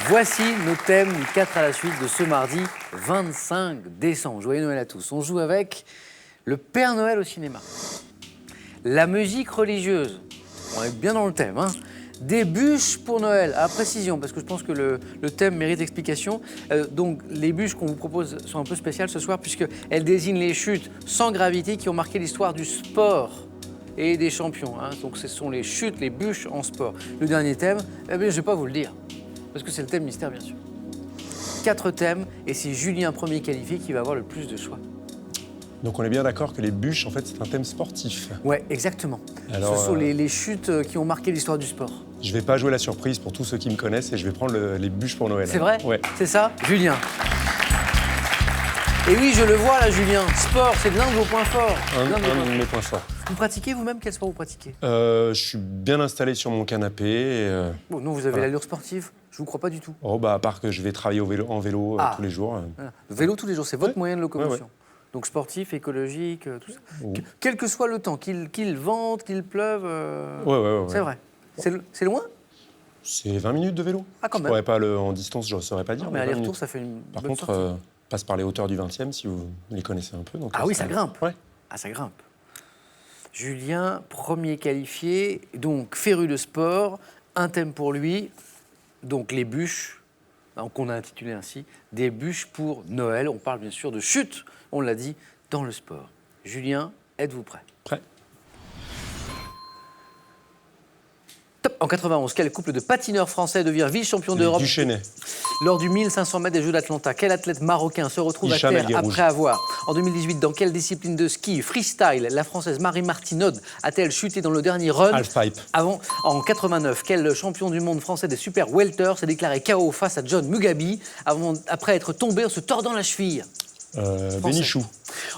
Voici nos thèmes du 4 à la suite de ce mardi 25 décembre. Joyeux Noël à tous. On joue avec le Père Noël au cinéma. La musique religieuse. On est bien dans le thème, hein. Des bûches pour Noël, à précision, parce que je pense que le thème mérite explication. Donc, les bûches qu'on vous propose sont un peu spéciales ce soir, puisqu'elles désignent les chutes sans gravité qui ont marqué l'histoire du sport et des champions. Hein. Donc, ce sont les chutes, les bûches en sport. Le dernier thème, eh bien, je ne vais pas vous le dire, parce que c'est le thème mystère, bien sûr. 4 thèmes, et c'est Julien, premier qualifié, qui va avoir le plus de choix. Donc on est bien d'accord que les bûches, en fait, c'est un thème sportif. Ouais, exactement. Alors, ce sont les chutes qui ont marqué l'histoire du sport. Je vais pas jouer la surprise pour tous ceux qui me connaissent et je vais prendre les bûches pour Noël. C'est vrai? Ouais. C'est ça? Julien. Et oui, je le vois là, Julien. Sport, c'est l'un de vos points forts. Un de mes points forts. Vous pratiquez vous-même? Quel sport vous pratiquez? Je suis bien installé sur mon canapé. Et, Bon, non, vous avez l'allure sportive. Je vous crois pas du tout. Oh, à part que je vais travailler en vélo tous les jours. Voilà. Vélo tous les jours, c'est votre moyen de locomotion. Ouais. Donc sportif, écologique, tout ça. Oui. Quel que soit le temps, qu'il vente, qu'il pleuve. Ouais. C'est vrai. C'est loin? C'est 20 minutes de vélo. Ah, quand même. Je pourrais pas en distance, je ne saurais pas dire. Non, mais 20 aller-retour, minutes. ça fait une Par bonne contre, sortie. passe par les hauteurs du 20e si vous les connaissez un peu. Donc, Ah oui, ça grimpe. Ouais. Ah, ça grimpe. Julien, premier qualifié, donc féru de sport, un thème pour lui, donc les bûches, qu'on a intitulé ainsi, des bûches pour Noël. On parle bien sûr de chute, on l'a dit, dans le sport. Julien, êtes-vous prêt? Prêt. Top. En 91, quel couple de patineurs français devient vice-champion d'Europe Duchesnay. lors du 1500 mètres des Jeux d'Atlanta? Quel athlète marocain se retrouve à Hicham terre El-Guerrouj. après avoir, en 2018, dans quelle discipline de ski freestyle la Française Marie Martinaud a-t-elle chuté dans le dernier run? Halfpipe. En 89, quel champion du monde français des super welters s'est déclaré KO face à John Mugabe après être tombé en se tordant la cheville? Bénichou.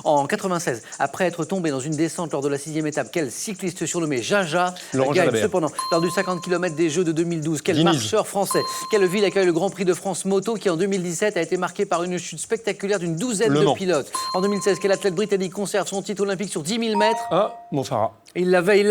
En 96, après être tombé dans une descente lors de la 6e étape, quel cycliste surnommé Jaja Laurent gagne Jalabert. cependant lors du 50 km des Jeux de 2012? Quel Diniz. marcheur français? Quelle ville accueille le Grand Prix de France moto qui en 2017 a été marqué par une chute spectaculaire d'une douzaine Le de Mans. pilotes? En 2016, quel athlète britannique conserve son titre olympique sur 10 000 mètres? Ah, Mo Farah. Il l'avait.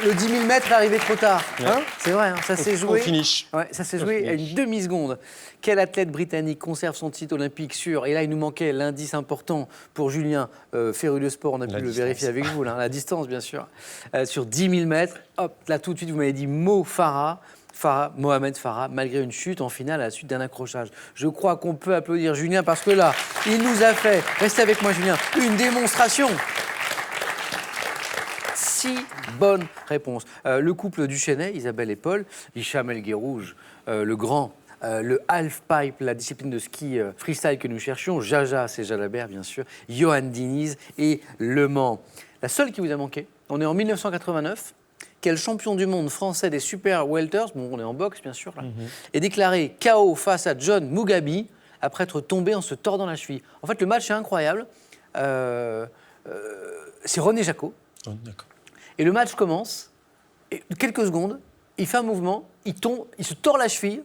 Le 10 000 mètres est arrivé trop tard. Hein? C'est vrai, hein, ça s'est joué. Au finish. Ouais, ça s'est joué à une demi-seconde. Quel athlète britannique conserve son titre olympique sur... Et là, il nous manquait l'indice important pour Julien, féru de sport, on a pu le vérifier avec vous, là, la distance, bien sûr. Sur 10 000 mètres, hop, là, tout de suite, vous m'avez dit Mo Farah. Mohamed Farah, malgré une chute en finale à la suite d'un accrochage. Je crois qu'on peut applaudir Julien parce que là, il nous a fait, restez avec moi Julien, une démonstration. 6 bonnes réponses. Le couple Duchesnay, Isabelle et Paul, Hicham El-Guerrouj, le grand, le halfpipe, la discipline de ski freestyle que nous cherchions, Jaja, c'est Jalabert bien sûr, Johan Diniz et Le Mans. La seule qui vous a manqué, on est en 1989, quel champion du monde français des super welters, bon on est en boxe bien sûr là, est déclaré KO face à John Mugabe après être tombé en se tordant la cheville. En fait le match est incroyable, c'est René Jacot. Oh, d'accord. Et le match commence, et quelques secondes, il fait un mouvement, il tombe, il se tord la cheville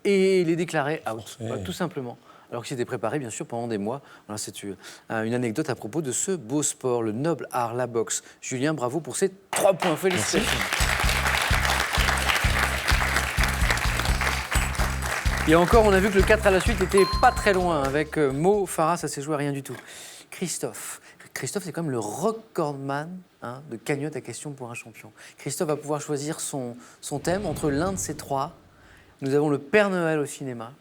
et il est déclaré out, tout simplement. Alors qu'il s'était préparé, bien sûr, pendant des mois. Voilà, c'est une anecdote à propos de ce beau sport, le noble art, la boxe. Julien, bravo pour ces 3 points. Félicitations. Et encore, on a vu que le 4 à la suite n'était pas très loin. Avec Mo Farah, ça s'est joué à rien du tout. Christophe, c'est quand même le recordman de cagnotte à question pour un champion. Christophe va pouvoir choisir son thème entre l'un de ces 3. Nous avons le Père Noël au cinéma,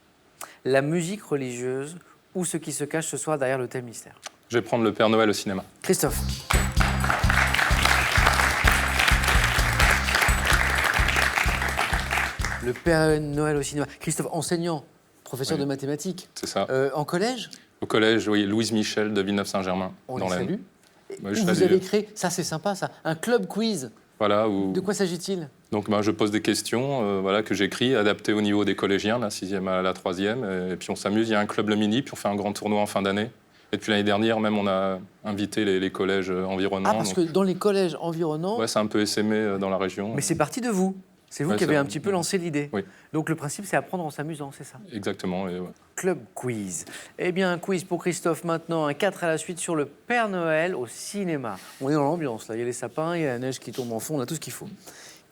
la musique religieuse ou ce qui se cache ce soir derrière le thème mystère. Je vais prendre le Père Noël au cinéma. Christophe. Le Père Noël au cinéma. Christophe, enseignant, professeur de mathématiques. C'est ça. En collège? Au collège, oui, Louise Michel de Villeneuve-Saint-Germain. On dans les l'Aisne. salue. Bah, Où je vous salue. avez créé, ça c'est sympa ça, un club quiz. Voilà, où... De quoi s'agit-il? Donc je pose des questions que j'écris, adaptées au niveau des collégiens, la 6e à la 3e. Et puis on s'amuse, il y a un club le mini, puis on fait un grand tournoi en fin d'année. Et depuis l'année dernière, même, on a invité les collèges environnants. Ah, parce que dans les collèges environnants... Ouais, c'est un peu essaimé dans la région. Mais c'est parti de vous. C'est vous Ouais, qui avez c'est un vrai. petit peu lancé l'idée. Oui. Donc le principe, c'est apprendre en s'amusant, c'est ça? Exactement. Et, ouais. Club quiz. Eh bien, un quiz pour Christophe maintenant, un 4 à la suite sur le Père Noël au cinéma. On est dans l'ambiance, là. Il y a les sapins, il y a la neige qui tombe en fond, on a tout ce qu'il faut.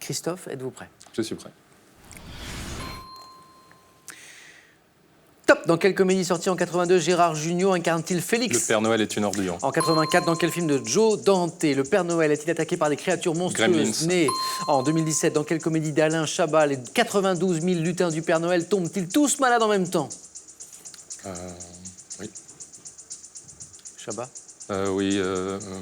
Christophe, êtes-vous prêt? Je suis prêt. Top. Dans quelle comédie sortie en 82, Gérard Jugnot incarne-t-il Félix? Le Père Noël est une ordure. En 84, dans quel film de Joe Dante, le Père Noël est-il attaqué par des créatures monstrueuses Gremlins. nées? En 2017, dans quelle comédie d'Alain Chabat, les 92 000 lutins du Père Noël tombent-ils tous malades en même temps? Oui. Chabat. Oui,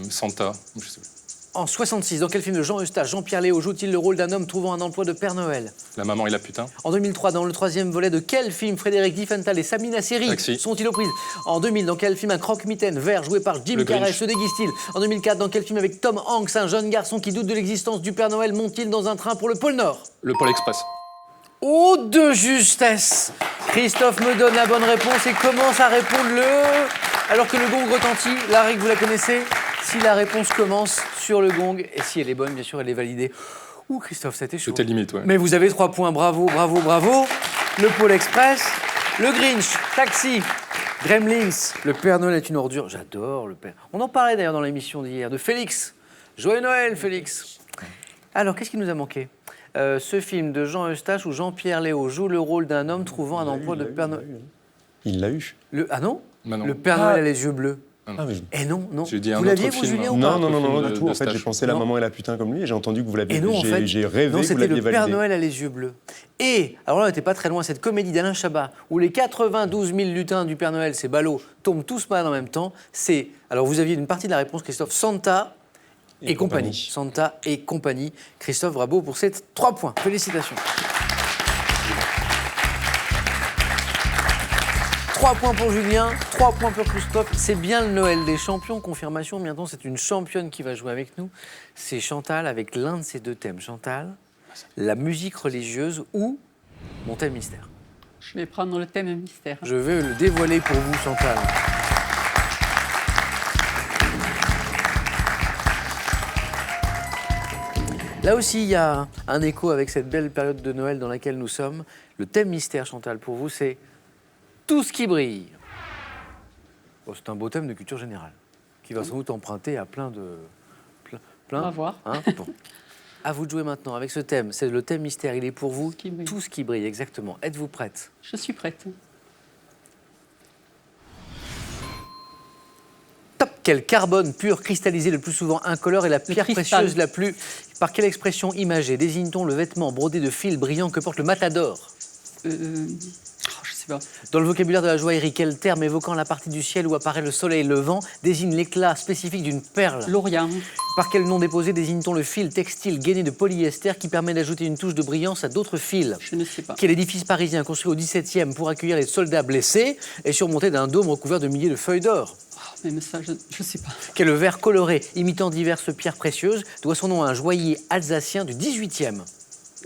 Santa. Je sais plus. En 66, dans quel film de Jean Eustache, Jean-Pierre Léaud joue-t-il le rôle d'un homme trouvant un emploi de Père Noël? La maman et la putain. En 2003, dans le troisième volet de quel film Frédéric Diffenthal et Samina Seri Taxi. sont-ils aux prises? En 2000, dans quel film un croque-mitaine vert joué par Jim Le Carrey Grinch. se déguise-t-il? En 2004, dans quel film avec Tom Hanks, un jeune garçon qui doute de l'existence du Père Noël monte-t-il dans un train pour le pôle Nord? Le Pôle Express. Oh, de justesse! Christophe me donne la bonne réponse et commence à répondre alors que le gong retentit. La règle, vous la connaissez? Si la réponse commence sur le gong, et si elle est bonne, bien sûr, elle est validée. Ouh, Christophe, c'était chaud. C'était limite, ouais. Mais vous avez 3 points, bravo, bravo, bravo. Le Pôle Express, le Grinch, Taxi, Gremlins, le Père Noël est une ordure. J'adore le Père. On en parlait d'ailleurs dans l'émission d'hier, de Félix. Joyeux Noël, Félix. Alors, qu'est-ce qui nous a manqué? Ce film de Jean Eustache où Jean-Pierre Léaud joue le rôle d'un homme trouvant un emploi de Père Noël. Il l'a eu. Ah non? Bah non. Le Père Noël a les yeux bleus. Ah oui. Eh non, non. J'ai dit un Vous l'aviez, autre vous, film. Julien, ou pas? Non, non, non, non, film du tout. En fait, j'ai d'Eustache. pensé la Non. maman et la putain comme lui et j'ai entendu que vous l'aviez. Et non, en fait, J'ai rêvé non, que vous c'était l'aviez le Père validé. Noël a les yeux bleus. Et, alors là, on n'était pas très loin, cette comédie d'Alain Chabat, où les 92 000 lutins du Père Noël, ces ballots, tombent tous malades en même temps, c'est, alors vous aviez une partie de la réponse, Christophe, Santa et compagnie. Santa et compagnie. Christophe, bravo pour ces 3 points. Félicitations. 3 points pour Julien, 3 points pour Christophe. C'est bien le Noël des champions. Confirmation, bientôt, c'est une championne qui va jouer avec nous. C'est Chantal avec l'un de ces 2 thèmes. Chantal, la musique religieuse ou mon thème mystère? Je vais prendre le thème mystère. Je vais le dévoiler pour vous, Chantal. Là aussi, il y a un écho avec cette belle période de Noël dans laquelle nous sommes. Le thème mystère, Chantal, pour vous, c'est tout ce qui brille. Oh, c'est un beau thème de culture générale qui va sans doute emprunter à plein de... On va voir. Hein, bon. À vous de jouer maintenant avec ce thème. C'est le thème mystère. Il est pour vous. Qui brille. Tout ce qui brille, exactement. Êtes-vous prête? Je suis prête. Top. Quel carbone pur cristallisé le plus souvent incolore est la pierre cristal. précieuse la plus... Par quelle expression imagée désigne-t-on le vêtement brodé de fils brillants que porte le matador? Je sais pas. Dans le vocabulaire de la joaillerie, quel terme évoquant la partie du ciel où apparaît le soleil levant désigne l'éclat spécifique d'une perle? L'Orient. Par quel nom déposé désigne-t-on le fil textile gainé de polyester qui permet d'ajouter une touche de brillance à d'autres fils? Je ne sais pas. Quel édifice parisien construit au XVIIe pour accueillir les soldats blessés est surmonté d'un dôme recouvert de milliers de feuilles d'or? Oh, même ça, je ne sais pas. Quel verre coloré imitant diverses pierres précieuses doit son nom à un joaillier alsacien du XVIIIe?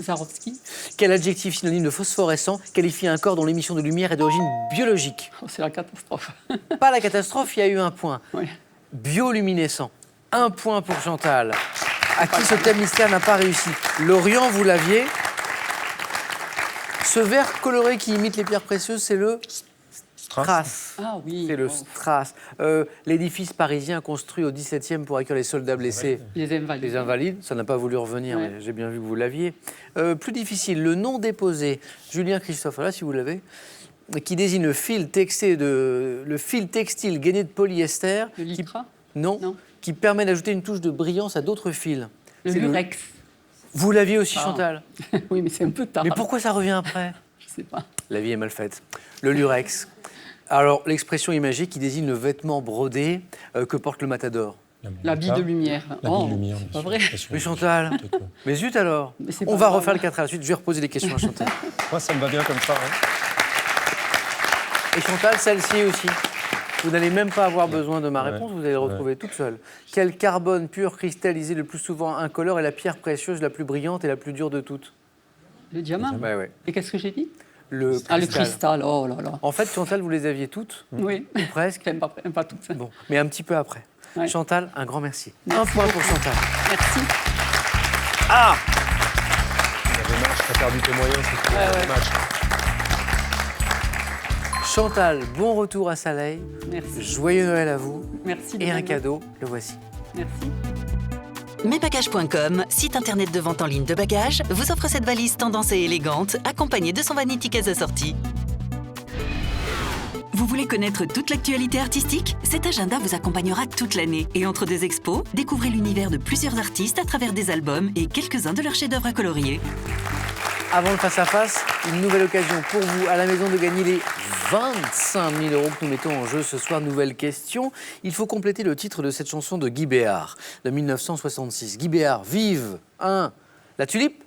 Zarovski. Quel adjectif synonyme de phosphorescent qualifie un corps dont l'émission de lumière est d'origine biologique? Oh, c'est la catastrophe. Pas la catastrophe, il y a eu un point. Ouais. Bioluminescent. 1 point pour Chantal. À qui ce thème mystère n'a pas réussi? L'Orient, vous l'aviez. Ce verre coloré qui imite les pierres précieuses, c'est le strass. Ah oui. C'est le Oh. strass. L'édifice parisien construit au XVIIe pour accueillir les soldats blessés. Les invalides. Les invalides, ça n'a pas voulu revenir, Ouais. mais j'ai bien vu que vous l'aviez. Plus difficile, le nom déposé, Julien Christophe, là si vous l'avez, qui désigne le fil textile gainé de polyester. Le lycra. Non, Non. qui permet d'ajouter une touche de brillance à d'autres fils. Le C'est lurex. Vous l'aviez aussi, Ah. Chantal. Oui, mais c'est un peu tard. Mais pourquoi ça revient après? Je sais pas. La vie est mal faite. Le lurex. Alors, l'expression imagée qui désigne le vêtement brodé que porte le matador. L'habit de lumière. L'habit de lumière. C'est pas vrai. Mais Chantal, mais zut alors. Mais c'est On pas va grave. refaire le 4 à la suite. Je vais reposer des questions à Chantal. Moi, ça me va bien comme ça. Hein. Et Chantal, celle-ci aussi. Vous n'allez même pas avoir besoin de ma réponse, vous allez le retrouver toute seule. Quel carbone pur cristallisé le plus souvent incolore est la pierre précieuse la plus brillante et la plus dure de toutes? Le diamant. Ouais, ouais. Et qu'est-ce que j'ai dit? Le Ah, le cristal. cristal. Oh là là. En fait, Chantal, vous les aviez toutes, Oui. ou presque. Pas toutes. Bon, mais un petit peu après. Ouais. Chantal, un grand merci. Merci Un point pour beaucoup. Chantal. Merci. Ah! Il avait match, t'as perdu tes moyens, c'est Ouais, ouais. match. Chantal, bon retour à Saleil. Merci. Joyeux Noël à vous. Merci. de Et un même. cadeau, le voici. Merci. Mesbagages.com, site internet de vente en ligne de bagages, vous offre cette valise tendance et élégante, accompagnée de son vanity case assorti. Vous voulez connaître toute l'actualité artistique? Cet agenda vous accompagnera toute l'année. Et entre deux expos, découvrez l'univers de plusieurs artistes à travers des albums et quelques-uns de leurs chefs-d'œuvre coloriés. Avant le face-à-face, une nouvelle occasion pour vous à la maison de gagner les 25 000 € que nous mettons en jeu ce soir. Nouvelle question. Il faut compléter le titre de cette chanson de Guy Béard de 1966. Guy Béard, vive 1. La tulipe,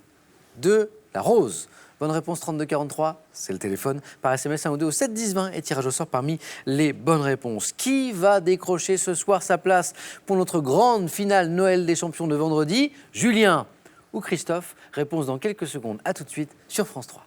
2. La rose. Bonne réponse 3243, c'est le téléphone. Par SMS 1 ou 2 au 7 10 20 et tirage au sort parmi les bonnes réponses. Qui va décrocher ce soir sa place pour notre grande finale Noël des champions de vendredi? Julien ou Christophe? Réponse dans quelques secondes. À tout de suite sur France 3.